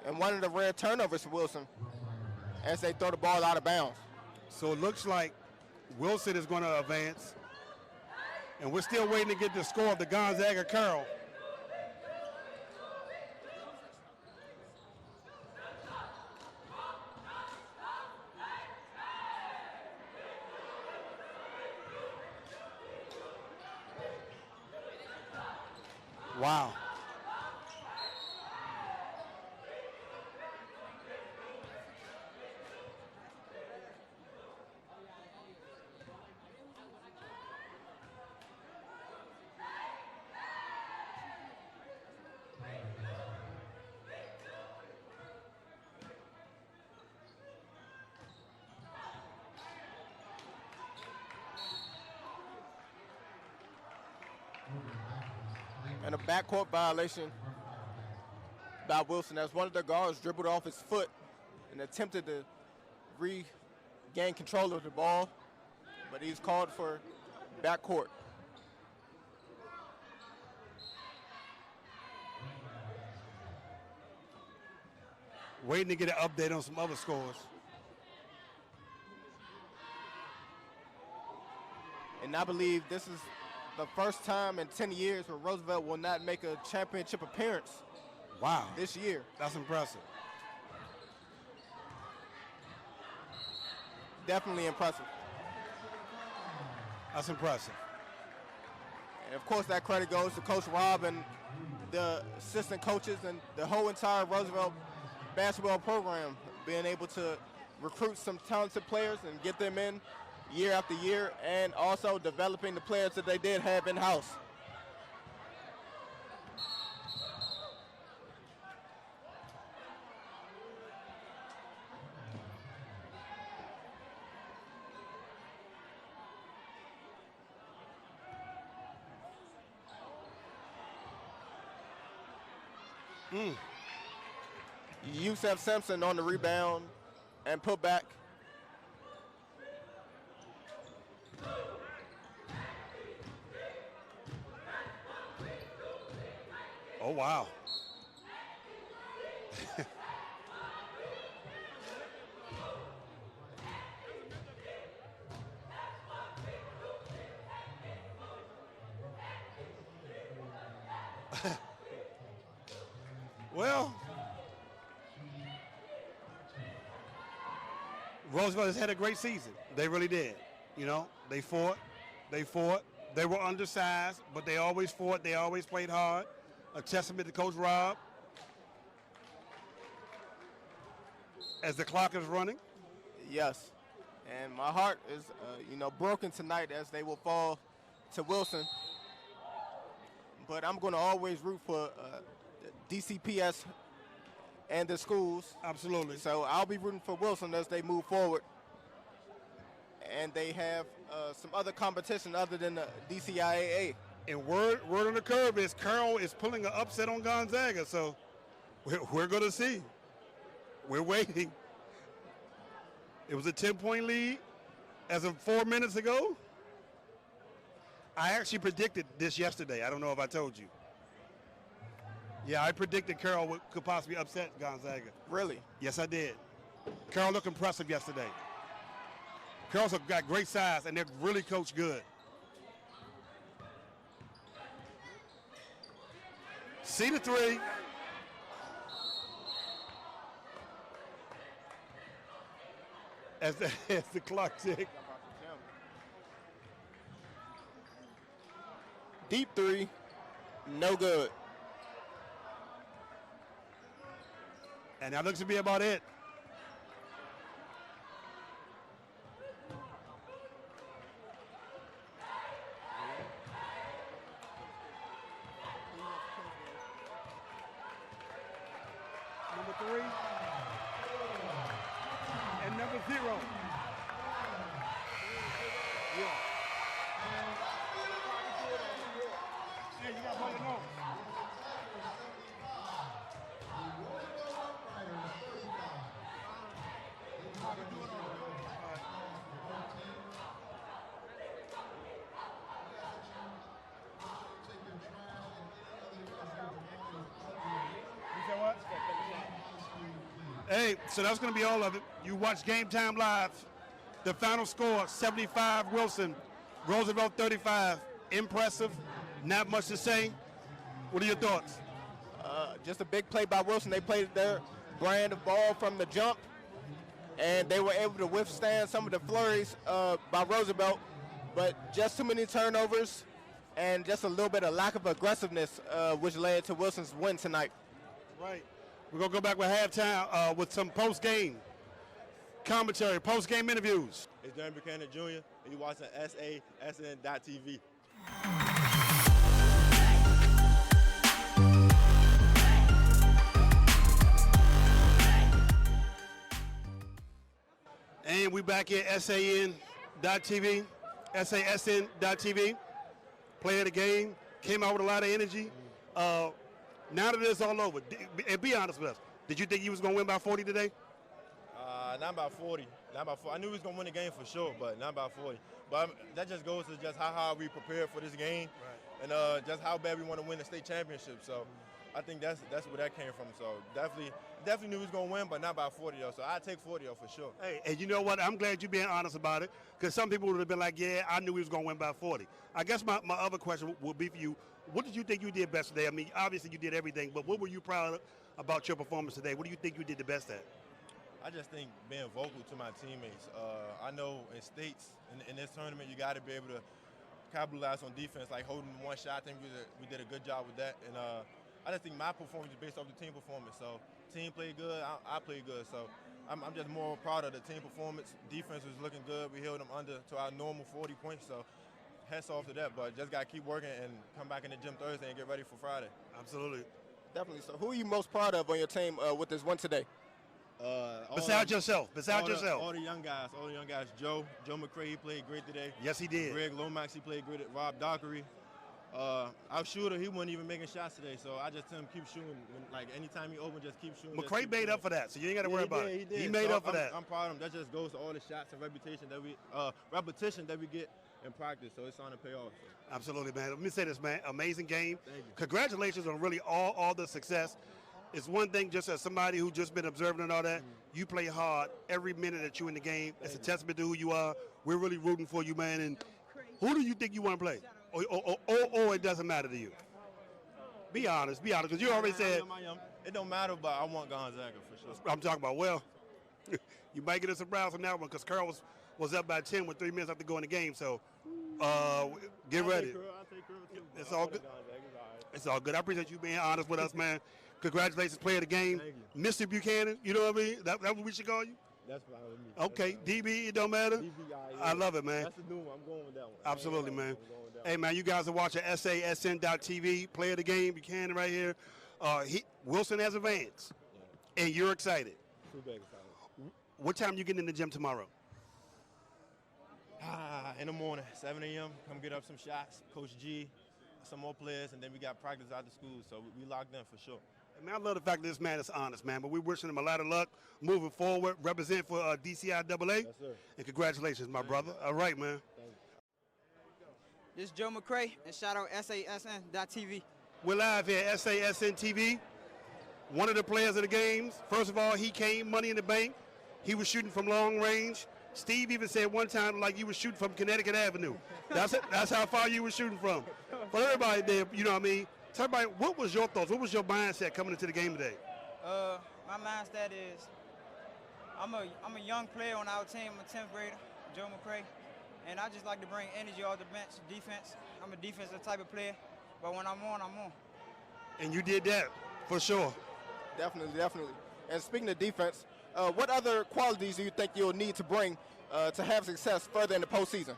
And one of the rare turnovers for Wilson as they throw the ball out of bounds. So it looks like Wilson is going to advance. And we're still waiting to get the score of the Gonzaga curl. Wow. And a backcourt violation by Wilson as one of their guards dribbled off his foot and attempted to regain control of the ball, but he's called for backcourt. Waiting to get an update on some other scores. And I believe this is the first time in 10 years where Roosevelt will not make a championship appearance. Wow. This year. That's impressive. Definitely impressive. That's impressive. And of course, that credit goes to Coach Rob and the assistant coaches and the whole entire Roosevelt basketball program, being able to recruit some talented players and get them in year after year, and also developing the players that they did have in-house. Yusef Simpson on the rebound and put back. Oh, wow. Well, Roosevelt has had a great season. They really did. You know, they fought. They were undersized, but they always fought. They always played hard. A testament to Coach Rob. As the clock is running. Yes. And my heart is, broken tonight as they will fall to Wilson. But I'm going to always root for DCPS and the schools. Absolutely. So I'll be rooting for Wilson as they move forward. And they have some other competition other than the DCIAA. And word on the curve is Carroll is pulling an upset on Gonzaga. So we're going to see. We're waiting. It was a 10-point lead as of 4 minutes ago. I actually predicted this yesterday. I don't know if I told you. Yeah, I predicted Carroll could possibly upset Gonzaga. Really? Yes, I did. Carroll looked impressive yesterday. Carroll's got great size, and they're really coached good. See the three. As the clock ticks. Deep three, no good. And that looks to be about it. Number 3 and number 0. Yeah. Hey, you got to blow your nose. Hey, so that's going to be all of it. You watch Game Time Live. The final score, 75 Wilson, Roosevelt 35. Impressive. Not much to say. What are your thoughts? Just a big play by Wilson. They played their brand of ball from the jump, and they were able to withstand some of the flurries by Roosevelt, but just too many turnovers and just a little bit of lack of aggressiveness, which led to Wilson's win tonight. Right. We're going to go back with halftime with some post-game commentary, post-game interviews. It's Darren Buchanan Jr., and you're watching SASN.TV. And we back here at SAN.TV, SASN.TV. Player of the game, came out with a lot of energy. Now that it's all over, and be honest with us, did you think you was going to win by 40 today? Not by 40. Not by 40. I knew we was going to win the game for sure, but not by 40. But that just goes to just how hard we prepared for this game, right, and just how bad we want to win the state championship. So I think that's where that came from. So definitely knew we was going to win, but not by 40, though. So I'd take 40, though, for sure. Hey, and you know what? I'm glad you're being honest about it, because some people would have been like, yeah, I knew we was going to win by 40. I guess my other question would be for you, what did you think you did best today? I mean, obviously you did everything, but what were you proud of about your performance today? What do you think you did the best at? I just think being vocal to my teammates. I know in states, in this tournament, you got to be able to capitalize on defense, like holding one shot. I think we did a good job with that. And I just think my performance is based off the team performance. So team played good, I played good. So I'm just more proud of the team performance. Defense was looking good. We held them under to our normal 40 points. So hats off to that. But just got to keep working and come back in the gym Thursday and get ready for Friday. Absolutely. Definitely. So who are you most proud of on your team with this win today? Besides yourself. All the young guys. Joe McCray, he played great today. Yes, he did. Greg Lomax, he played great. Rob Dockery. Our shooter, he wasn't even making shots today, so I just tell him keep shooting. Like anytime he open, just keep shooting. McCray made up for that, so you ain't got to worry about it. He made up for that. I'm proud of him. That just goes to all the shots and repetition that we get in practice, so it's starting to pay off. So. Absolutely, man. Let me say this, man. Amazing game. Thank you. Congratulations on really all the success. It's one thing just as somebody who just been observing and all that, you play hard every minute that you're in the game. It's a testament to who you are. We're really rooting for you, man. And who do you think you want to play? Or it doesn't matter to you? Be honest, because you already said. It don't matter, but I want Gonzaga for sure. I'm talking about, well, you might get a surprise on that one because Carl was up by 10 with 3 minutes after going the game. So get ready. I'll take Carl too. It's all good. It's all good. I appreciate you being honest with us, man. Congratulations, player of the game. Mr. Buchanan, you know what I mean? That's what we should call you? That's fine with me. Okay, DB, it don't matter? DB, I love it, man. That's the new one. I'm going with that one. Absolutely, man. Hey, man, you guys are watching SASN.TV, player of the game, Buchanan right here. Wilson has advanced, and you're excited. Super excited. What time you getting in the gym tomorrow? In the morning, 7 a.m., come get up some shots, Coach G, some more players, and then we got practice after school, so we locked in for sure. Man, I love the fact that this man is honest, man. But we're wishing him a lot of luck moving forward. Represent for DCIAA. Yes, sir. And congratulations, my brother. All right, man. This is Joe McCray, and shout out SASN.TV. We're live here at SASN TV. One of the players of the games. First of all, he came Money in the Bank. He was shooting from long range. Steve even said one time like you was shooting from Connecticut Avenue. That's how far you were shooting from. For everybody there, you know what I mean? Tell everybody, what was your thoughts? What was your mindset coming into the game today? My mindset is I'm a young player on our team. I'm a 10th grader, Joe McCray, and I just like to bring energy off the bench, defense. I'm a defensive type of player, but when I'm on, I'm on. And you did that, for sure. Definitely. And speaking of defense, what other qualities do you think you'll need to bring to have success further in the postseason?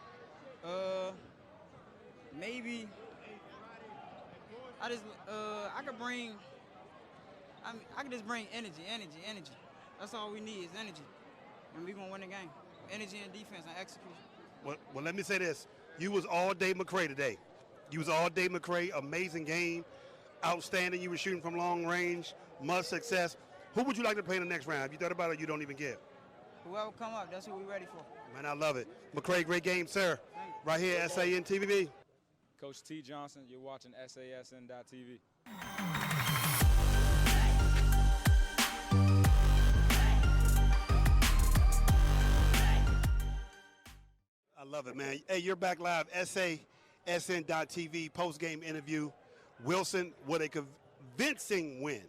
Maybe I could just bring energy. That's all we need is energy, and we're gonna win the game. Energy and defense and execution. Well, let me say this: you was all day McCray today. You was all day McCray. Amazing game, outstanding. You were shooting from long range, much success. Who would you like to play in the next round? If you thought about it, you don't even care. Whoever come up, that's who we're ready for. Man, I love it. McCray, great game, sir. Right here at SAN TV. Coach T. Johnson, you're watching SASN.TV. I love it, man. Hey, you're back live, SASN.TV, post-game interview. Wilson with a convincing win.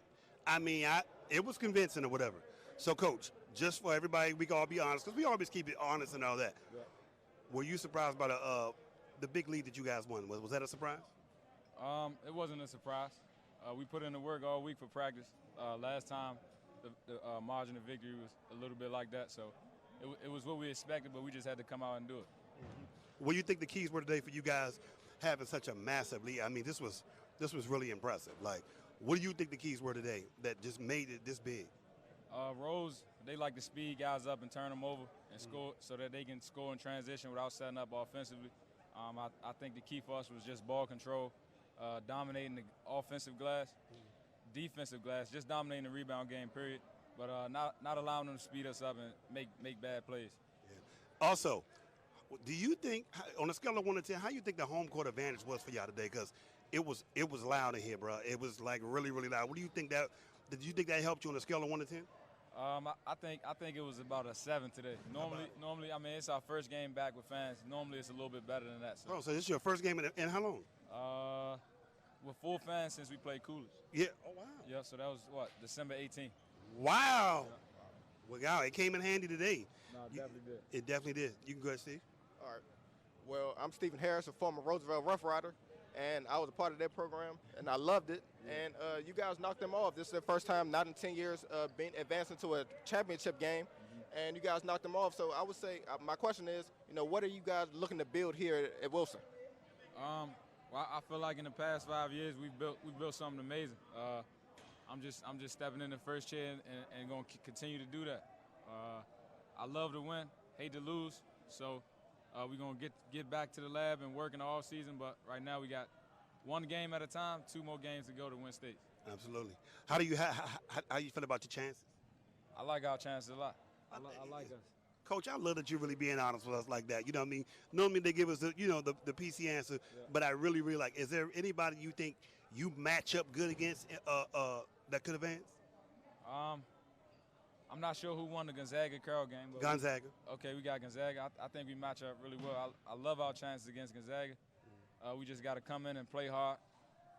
I mean, it was convincing or whatever. So, Coach, just for everybody, we can all be honest, because we always keep it honest and all that. Yeah. Were you surprised by the big lead that you guys won? Was that a surprise? It wasn't a surprise. We put in the work all week for practice. Last time, the margin of victory was a little bit like that, so it was what we expected, but we just had to come out and do it. What do you think the keys were today for you guys having such a massive lead? I mean, this was really impressive. Like, what do you think the keys were today that just made it this big? Rose, they like to speed guys up and turn them over and score so that they can score in transition without setting up offensively. I think the key for us was just ball control, dominating the offensive glass, defensive glass, just dominating the rebound game, period. But not allowing them to speed us up and make bad plays. Yeah. Also, do you think, on a scale of 1 to 10, how you think the home court advantage was for y'all today? Because it was loud in here, bro. It was like really, really loud. What do you think did you think that helped you on a scale of 1 to 10? I think it was about a 7 today. Normally, I mean, it's our first game back with fans. Normally, it's a little bit better than that. So, so this is your first game in how long? With full fans since we played Coolidge. Yeah. Oh, wow. Yeah, so that was, December 18th. Wow. Yeah. Well, God, it came in handy today. No, it definitely did. It definitely did. You can go ahead, Steve. All right. Well, I'm Stephen Harris, a former Roosevelt Rough Rider, and I was a part of that program, and I loved it. And you guys knocked them off. This is their first time, not in 10 years, being advanced into a championship game, and you guys knocked them off. So I would say, my question is, what are you guys looking to build here at Wilson? Well, I feel like in the past 5 years we built something amazing. I'm just stepping in the first chair and going to continue to do that. I love to win, hate to lose, so we're going to get back to the lab and work in the off season. But right now we got one game at a time, 2 more games to go to win states. Absolutely. How do you feel about your chances? I like our chances a lot. I like us. Coach, I love that you're really being honest with us like that. You know what I mean? Normally they give us the PC answer, but I really like. Is there anybody you think you match up good against that could advance? I'm not sure who won the Gonzaga-Carroll game. But Gonzaga. Okay, we got Gonzaga. I think we match up really well. I love our chances against Gonzaga. We just got to come in and play hard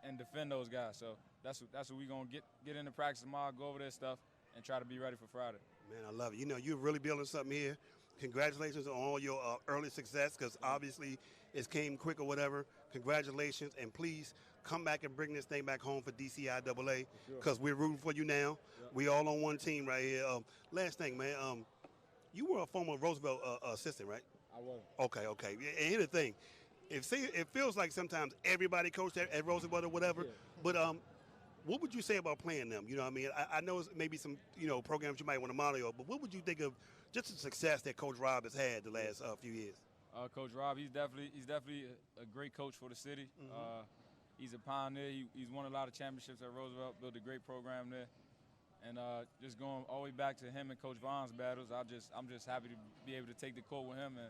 and defend those guys. So that's what we're going to get into practice tomorrow, go over their stuff, and try to be ready for Friday. Man, I love it. You're really building something here. Congratulations on all your early success, because obviously it came quick or whatever. Congratulations, and please come back and bring this thing back home for DCIAA, because we're rooting for you now. Yep. We all on one team right here. Last thing, man, you were a former Roosevelt assistant, right? I was. Okay. And here's the thing. It feels like sometimes everybody coached at Roosevelt or whatever, but what would you say about playing them? You know what I mean? I know it's maybe some, programs you might want to monitor, but what would you think of just the success that Coach Rob has had the last few years? Coach Rob, he's definitely a great coach for the city. He's a pioneer. He's won a lot of championships at Roosevelt, built a great program there. And just going all the way back to him and Coach Vaughn's battles, I'm just happy to be able to take the court with him and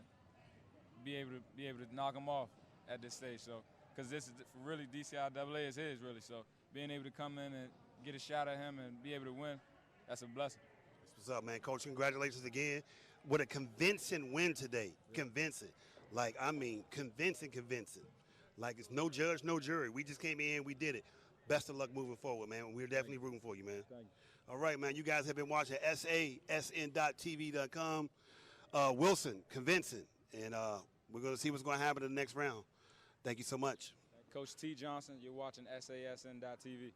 be able to knock him off at this stage. So, because this is really DCIAA is his really. So, being able to come in and get a shot at him and be able to win, that's a blessing. That's what's up, man. Coach, congratulations again. What a convincing win today. Yeah. Convincing. Convincing. Like, it's no judge, no jury. We just came in, we did it. Best of luck moving forward, man. We're definitely rooting for you, man. Thank you. All right, man. You guys have been watching SASN.TV.com. Wilson, convincing. And we're going to see what's going to happen in the next round. Thank you so much. Coach T. Johnson, you're watching SASN.TV.